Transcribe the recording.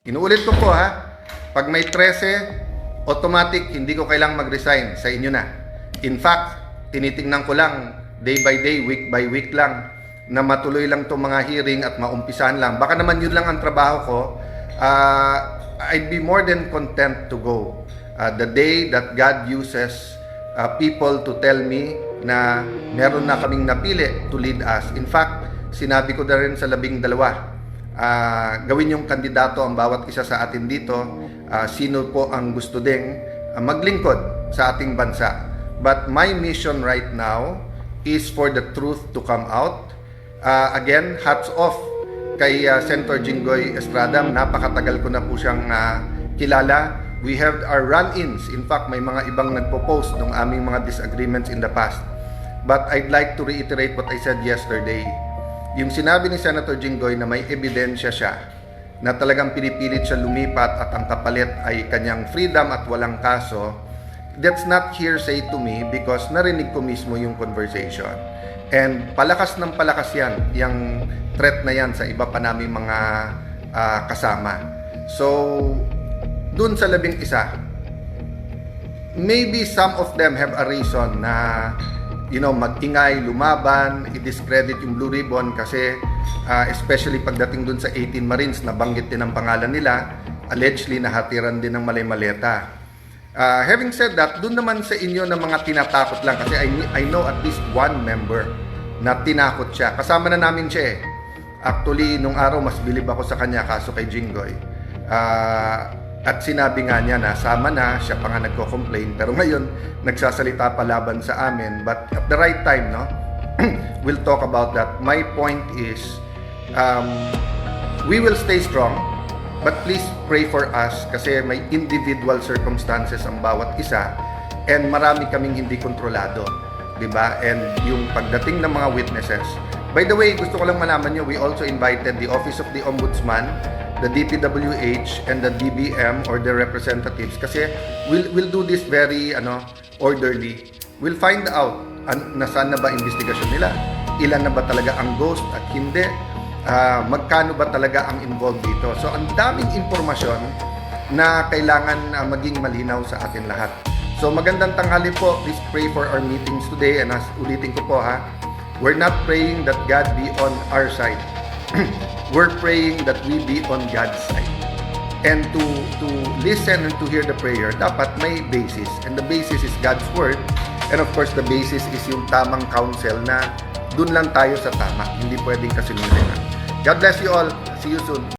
Inuulit ko po ha, pag may 13, automatic hindi ko kailangang mag-resign, sa inyo na. In fact, tinitingnan ko lang day by day, week by week lang na matuloy lang itong mga hearing at maumpisahan lang. Baka naman yun lang ang trabaho ko. I'd be more than content to go. The day that God uses people to tell me na meron na kaming napili to lead us. In fact, sinabi ko na rin sa 12, gawin yung kandidato ang bawat isa sa atin dito. Sino po ang gusto ding maglingkod sa ating bansa. But my mission right now is for the truth to come out. Again, hats off kay Senator Jinggoy Estrada. Napakatagal ko na po siyang kilala. We have our run-ins. In fact, may mga ibang nagpo-post ng aming mga disagreements in the past. But I'd like to reiterate what I said yesterday. Yung sinabi ni Senator Jinggoy na may ebidensya siya na talagang pinipilit siya lumipat at ang kapalit ay kanyang freedom at walang kaso, that's not hearsay to me because narinig ko mismo yung conversation. And palakas ng palakas yan, yung threat na yan sa iba pa namin mga kasama. So, dun sa 11, maybe some of them have a reason na mag-ingay, lumaban, i-discredit yung Blue Ribbon kasi especially pagdating dun sa 18 Marines, nabanggit din ang pangalan nila, allegedly nahatiran din ng malay-maleta. Having said that, dun naman sa inyo na mga tinatakot lang kasi I know at least one member na tinakot siya. Kasama na namin siya eh. Actually, nung araw, mas bilib ako sa kanya kaso kay Jinggoy. At sinabi nga niya na sama na, siya pa nga nagko-complain. Pero ngayon, nagsasalita pa laban sa amin. But at the right time, no, we'll talk about that. My point is, we will stay strong. But please pray for us kasi may individual circumstances ang bawat isa. And marami kaming hindi kontrolado. Diba? And yung pagdating ng mga witnesses. By the way, gusto ko lang malaman nyo, we also invited the Office of the Ombudsman, the DPWH, and the DBM or the representatives kasi we'll do this very orderly. We'll find out nasaan na ba investigasyon nila, ilan na ba talaga ang ghost at hindi, magkano ba talaga ang involved dito. So ang daming impormasyon na kailangan maging malinaw sa atin lahat. So magandang tanghali po. Please pray for our meetings today. And as ulitin ko po we're not praying that God be on our side. We're praying that we be on God's side. And to listen and to hear the prayer, dapat may basis. And the basis is God's Word. And of course, the basis is yung tamang counsel na dun lang tayo sa tama. Hindi pwedeng kasinungalingan. God bless you all. See you soon.